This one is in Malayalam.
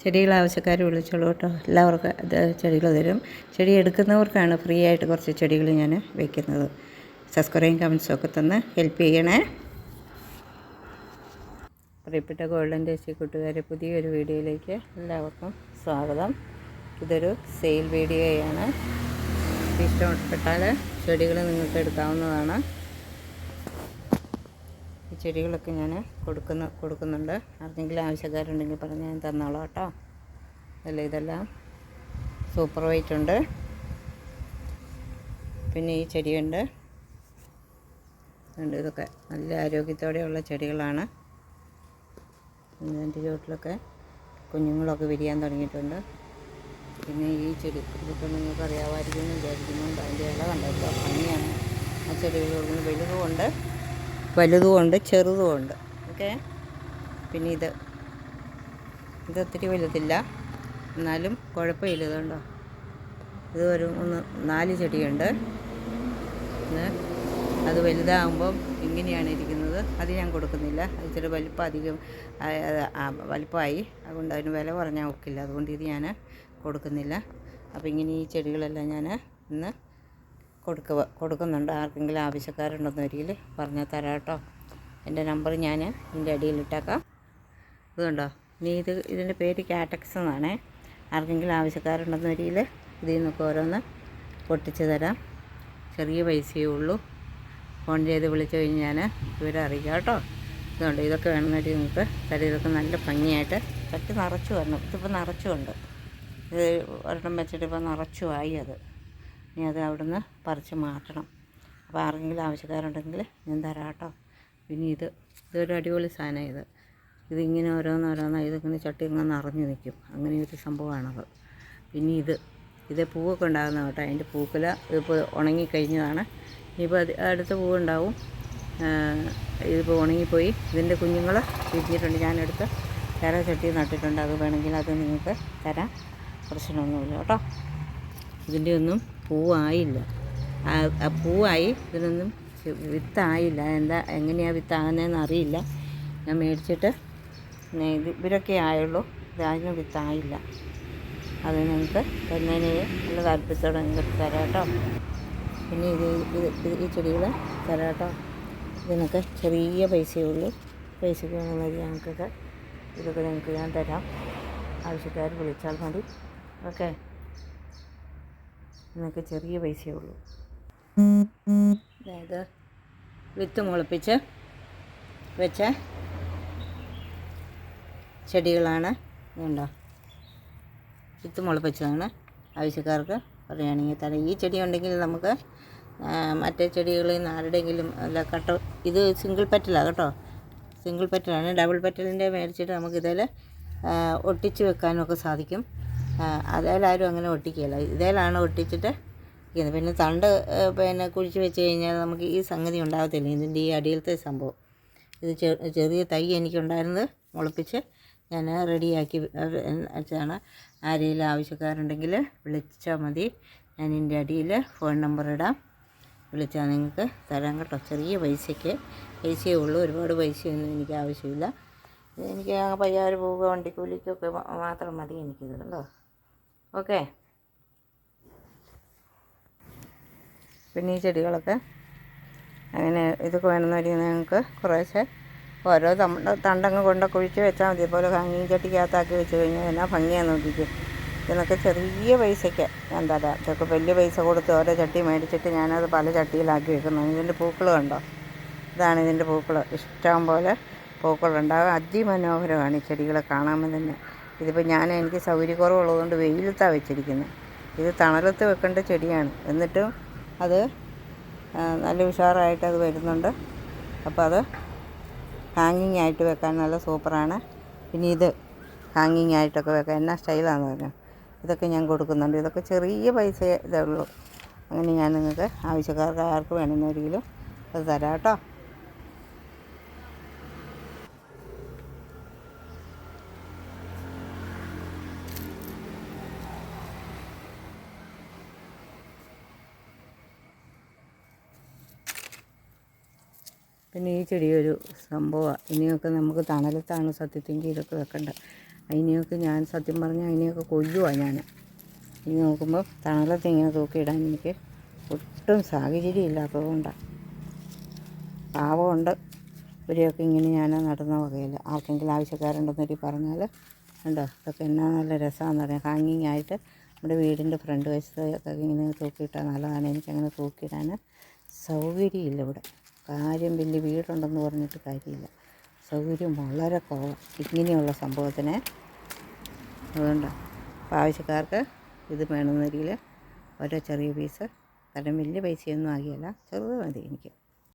ചെടികൾ ആവശ്യക്കാർ വിളിച്ചോളൂ കേട്ടോ. എല്ലാവർക്കും അത് ചെടികൾ തരും. ചെടി എടുക്കുന്നവർക്കാണ് ഫ്രീ ആയിട്ട് കുറച്ച് ചെടികൾ ഞാൻ വയ്ക്കുന്നത്. സബ്സ്ക്രൈബും കമൻസും ഒക്കെ തന്ന് ഹെൽപ്പ് ചെയ്യണേ. പ്രിയപ്പെട്ട ഗോൾഡൻ ദേശി കൂട്ടുകാരെ, പുതിയൊരു വീഡിയോയിലേക്ക് എല്ലാവർക്കും സ്വാഗതം. ഇതൊരു സെയിൽ വീഡിയോയാണ്. ഇഷ്ടപ്പെട്ടാൽ ചെടികൾ നിങ്ങൾക്ക് എടുക്കാവുന്നതാണ്. ഈ ചെടികളൊക്കെ ഞാൻ കൊടുക്കുന്നുണ്ട്. ആർക്കെങ്കിലും ആവശ്യക്കാരുണ്ടെങ്കിൽ പറഞ്ഞ് ഞാൻ തന്നോളാം കേട്ടോ. ഇതെല്ലാം സൂപ്പർ വൈറ്റ് ഉണ്ട്. പിന്നെ ഈ ചെടിയുണ്ട്. ഇതൊക്കെ നല്ല ആരോഗ്യത്തോടെയുള്ള ചെടികളാണ്. ഇതിൻ്റെ ചുവട്ടിലൊക്കെ കുഞ്ഞുങ്ങളൊക്കെ വിരിയാൻ തുടങ്ങിയിട്ടുണ്ട്. പിന്നെ ഈ ചെടി ഇതൊക്കെ നിങ്ങൾക്ക് അറിയാമായിരിക്കുമെന്ന് വിചാരിക്കുന്നു. അതിൻ്റെ ഇല കണ്ടല്ലോ, ഭംഗിയാണ്. ആ ചെടികളിൽ വലുതുമുണ്ട് ചെറുതുമുണ്ട്. ഓക്കെ. പിന്നെ ഇതൊത്തിരി വലുതില്ല, എന്നാലും കുഴപ്പമില്ല. ഇതുണ്ടോ, ഇത് ഒരു 4 ചെടിയുണ്ട്. അത് വലുതാകുമ്പം ഇങ്ങനെയാണ് ഇരിക്കുന്നത്. അത് ഞാൻ കൊടുക്കുന്നില്ല. അത് ഇച്ചിരി വലിപ്പമായി, അതുകൊണ്ട് അതിന് വില പറഞ്ഞാൽ ഒക്കില്ല. അതുകൊണ്ട് ഇത് ഞാൻ കൊടുക്കുന്നില്ല. അപ്പോൾ ഇങ്ങനെ ഈ ചെടികളെല്ലാം ഞാൻ ഇന്ന് കൊടുക്കുന്നുണ്ട്. ആർക്കെങ്കിലും ആവശ്യക്കാരുണ്ടെന്ന് ഒരിക്കൽ പറഞ്ഞാൽ തരാം കേട്ടോ. എൻ്റെ നമ്പർ ഞാൻ ഇതിൻ്റെ അടിയിലിട്ടേക്കാം. ഇതുണ്ടോ, ഇതിൻ്റെ പേര് കാറ്റക്സ് എന്നാണേ. ആർക്കെങ്കിലും ആവശ്യക്കാരുണ്ടെന്ന് ഒരിക്കൽ ഇതിൽ നിന്നൊക്കെ ഓരോന്ന് പൊട്ടിച്ച് തരാം. ചെറിയ പൈസയേ ഉള്ളൂ. ഫോൺ ചെയ്ത് വിളിച്ചു കഴിഞ്ഞ് ഞാൻ ഇവരെ അറിയിക്കാം കേട്ടോ. ഇതുണ്ട്, ഇതൊക്കെ വേണമെന്നൊരു നിങ്ങൾക്ക് തരാം. ഇതൊക്കെ നല്ല ഭംഗിയായിട്ട് ചട്ടി നിറച്ചു വരണം. ഇതിപ്പോൾ നിറച്ചുമുണ്ട്. ഇത് ഒരെണ്ണം വെച്ചിട്ട് ഇപ്പോൾ നിറച്ചുമായി. ഇനി അത് അവിടുന്ന് പറിച്ച് മാറ്റണം. അപ്പോൾ ആർക്കെങ്കിലും ആവശ്യക്കാരുണ്ടെങ്കിൽ ഞാൻ തരാം കേട്ടോ. പിന്നെ ഇതൊരു അടിപൊളി സാധനമാണ്. ഇതിങ്ങനെ ഓരോന്നോരോന്ന് ഇതിങ്ങനെ ചട്ടി ഇങ്ങനെ നിറഞ്ഞു നിൽക്കും. അങ്ങനെ ഒരു സംഭവമാണത്. പിന്നെ ഇത് പൂവൊക്കെ ഉണ്ടാകുന്ന കേട്ടോ. അതിൻ്റെ പൂക്കുല ഇതിപ്പോൾ ഉണങ്ങിക്കഴിഞ്ഞതാണ്. ഇനിയിപ്പോൾ അടുത്ത പൂവുണ്ടാവും. ഇതിപ്പോൾ ഉണങ്ങിപ്പോയി. ഇതിൻ്റെ കുഞ്ഞുങ്ങൾ വിരിഞ്ഞിട്ടുണ്ട്. ഞാനെടുത്ത് വേറെ ചട്ടി നട്ടിട്ടുണ്ട്. അത് വേണമെങ്കിൽ അത് നിങ്ങൾക്ക് തരാം, പ്രശ്നമൊന്നുമില്ല കേട്ടോ. ഇതിൻ്റെ ഒന്നും പൂവായില്ല. പൂവായി, ഇതിനൊന്നും വിത്തായില്ല. എങ്ങനെയാണ് വിത്താകുന്നതെന്ന് അറിയില്ല. ഞാൻ മേടിച്ചിട്ട് ഇവരൊക്കെ ആയുള്ളൂ. ഇതിന് വിത്തായില്ല. അത് നിങ്ങൾക്ക് തന്നതിന് നല്ല താല്പര്യത്തോടെ നിങ്ങൾക്ക് തരാം കേട്ടോ. പിന്നെ ഈ ചെടികൾ തരാം കേട്ടോ. ഇതിനൊക്കെ ചെറിയ പൈസയേ ഉള്ളൂ. പൈസയ്ക്ക് വേണമെങ്കിൽ ഇതൊക്കെ നിങ്ങൾക്ക് ഞാൻ തരാം. ആവശ്യക്കാർ വിളിച്ചാൽ മതി. ഓക്കെ. ഇതിനൊക്കെ ചെറിയ പൈസയേ ഉള്ളൂ. അതായത് വിത്ത് മുളപ്പിച്ച് വെച്ച ചെടികളാണ്. ഇതുണ്ടോ, വിത്ത് മുളപ്പിച്ചതാണ്. ആവശ്യക്കാർക്ക് പറയുകയാണെങ്കിൽ തരാം. ഈ ചെടി ഉണ്ടെങ്കിൽ നമുക്ക് മറ്റേ ചെടികളിൽ നിന്ന് ആരുടെയെങ്കിലും അല്ല ഇത് സിംഗിൾ പെറ്റലാണ് കേട്ടോ. സിംഗിൾ പെറ്റലാണ്. ഡബിൾ പെറ്റലിൻ്റെ മേടിച്ചിട്ട് നമുക്കിതിൽ ഒട്ടിച്ച് വെക്കാനൊക്കെ സാധിക്കും. അതേലാരും അങ്ങനെ ഒട്ടിക്കുകയില്ല. ഇതേലാണ് ഒട്ടിച്ചിട്ട് ഇരിക്കുന്നത്. പിന്നെ തണ്ട് കുഴിച്ച് വെച്ച് കഴിഞ്ഞാൽ നമുക്ക് ഈ സംഗതി ഉണ്ടാകത്തില്ല. ഇതിൻ്റെ ഈ അടിയിലത്തെ സംഭവം. ഇത് ചെറിയ തൈ എനിക്കുണ്ടായിരുന്നത് മുളപ്പിച്ച് ഞാൻ റെഡിയാക്കി വെച്ചാണ്. ആരെങ്കിലും ആവശ്യക്കാരുണ്ടെങ്കിൽ വിളിച്ചാൽ മതി. ഞാൻ ഇതിൻ്റെ അടിയിൽ ഫോൺ നമ്പർ ഇടാം. വിളിച്ചാൽ നിങ്ങൾക്ക് തരാം കേട്ടോ. ചെറിയ പൈസയേ ഉള്ളൂ. ഒരുപാട് പൈസയൊന്നും എനിക്ക് ആവശ്യമില്ല. എനിക്ക് 5000 രൂപ വണ്ടിക്കൂലിക്കൊക്കെ മാത്രം മതി എനിക്കിത് കേട്ടോ. ഓക്കെ. പിന്നെ ഈ ചെടികളൊക്കെ അങ്ങനെ ഇതൊക്കെ വേണമെന്ന് നിങ്ങൾക്ക് കുറേശ്ശെ ഓരോ തണ്ടങ്ങ് കൊണ്ട് കുഴിച്ച് വെച്ചാൽ മതി. ഇതുപോലെ ഹാങ്ങിങ് ചട്ടിക്കകത്താക്കി വെച്ച് കഴിഞ്ഞാൽ എന്നാ ഭംഗിയാന്ന് നോക്കിക്കും. ഇതിനൊക്കെ ചെറിയ പൈസയ്ക്ക് ഞാൻ തരാം. ഇതൊക്കെ വലിയ പൈസ കൊടുത്ത് ഓരോ ചട്ടി മേടിച്ചിട്ട് ഞാനത് പല ചട്ടിയിലാക്കി വെക്കുന്നു. ഇതിൻ്റെ പൂക്കൾ കണ്ടോ, ഇതാണ് ഇതിൻ്റെ പൂക്കൾ. ഇഷ്ടം പോലെ പൂക്കളുണ്ടാകും. അതിമനോഹരമാണ് ഈ ചെടികളെ കാണാൻ തന്നെ. ഇതിപ്പോൾ എനിക്ക് സൗകര്യക്കുറവുള്ളതുകൊണ്ട് വെയിലത്താണ് വെച്ചിരിക്കുന്നത്. ഇത് തണലത്ത് വെക്കേണ്ട ചെടിയാണ്. എന്നിട്ടും അത് നല്ല ഉഷാറായിട്ട് അത് വരുന്നുണ്ട്. അപ്പോൾ അത് ഹാങ്ങിങ് ആയിട്ട് വെക്കാൻ നല്ല സൂപ്പറാണ്. പിന്നെ ഇത് ഹാങ്ങിങ് ആയിട്ടൊക്കെ വെക്കാൻ എന്നാ സ്റ്റൈലാണെന്ന് പറഞ്ഞാൽ ഇതൊക്കെ ഞാൻ കൊടുക്കുന്നുണ്ട്. ഇതൊക്കെ ചെറിയ പൈസ ഇതേ ഉള്ളൂ. അങ്ങനെ ഞാൻ നിങ്ങൾക്ക് ആവശ്യക്കാർക്ക് ആർക്ക് വേണമെന്നൊരിക്കലും അത് തരാം കേട്ടോ. പിന്നെ ഈ ചെടി ഒരു സംഭവമാണ്. ഇനിയൊക്കെ നമുക്ക് തണലത്താണ് സത്യത്തിൽ ഇതൊക്കെ വെക്കേണ്ടത്. അതിനെയൊക്കെ ഞാൻ സത്യം പറഞ്ഞാൽ അതിനെയൊക്കെ കൊല്ലുവാണ് ഞാൻ. ഇനി നോക്കുമ്പോൾ തണലത്ത് ഇങ്ങനെ തൂക്കിയിടാൻ എനിക്ക് ഒട്ടും സാഹചര്യം ഇല്ലാത്തതുകൊണ്ടാണ്. പാവമുണ്ട് ഇവരെയൊക്കെ ഇങ്ങനെ ഞാൻ നടുന്ന വകയില്ല. ആർക്കെങ്കിലും ആവശ്യക്കാരുണ്ടെന്നൊരു പറഞ്ഞാൽ കണ്ടോ, ഇതൊക്കെ എന്നാ നല്ല രസമാണെന്ന് പറയാം. ഹാങ്ങിങ് ആയിട്ട് നമ്മുടെ വീടിൻ്റെ ഫ്രണ്ട് വശത്ത് ഒക്കെ ഇങ്ങനെ തൂക്കിയിട്ടാൽ നല്ലതാണ്. എനിക്കങ്ങനെ തൂക്കിയിടാൻ സൗകര്യമില്ല ഇവിടെ. കാര്യം വലിയ വീടുണ്ടെന്ന് പറഞ്ഞിട്ട് കാര്യമില്ല, സൗകര്യം വളരെ കുറവാണ് ഇങ്ങനെയുള്ള സംഭവത്തിന്. അതുകൊണ്ടാണ് അപ്പോൾ ആവശ്യക്കാർക്ക് ഇത് വേണമെന്നൊരിക്കൽ ഓരോ ചെറിയ പീസ്, കാരണം വലിയ പൈസയൊന്നും ആകിയല്ല, ചെറുത് മതി എനിക്ക്.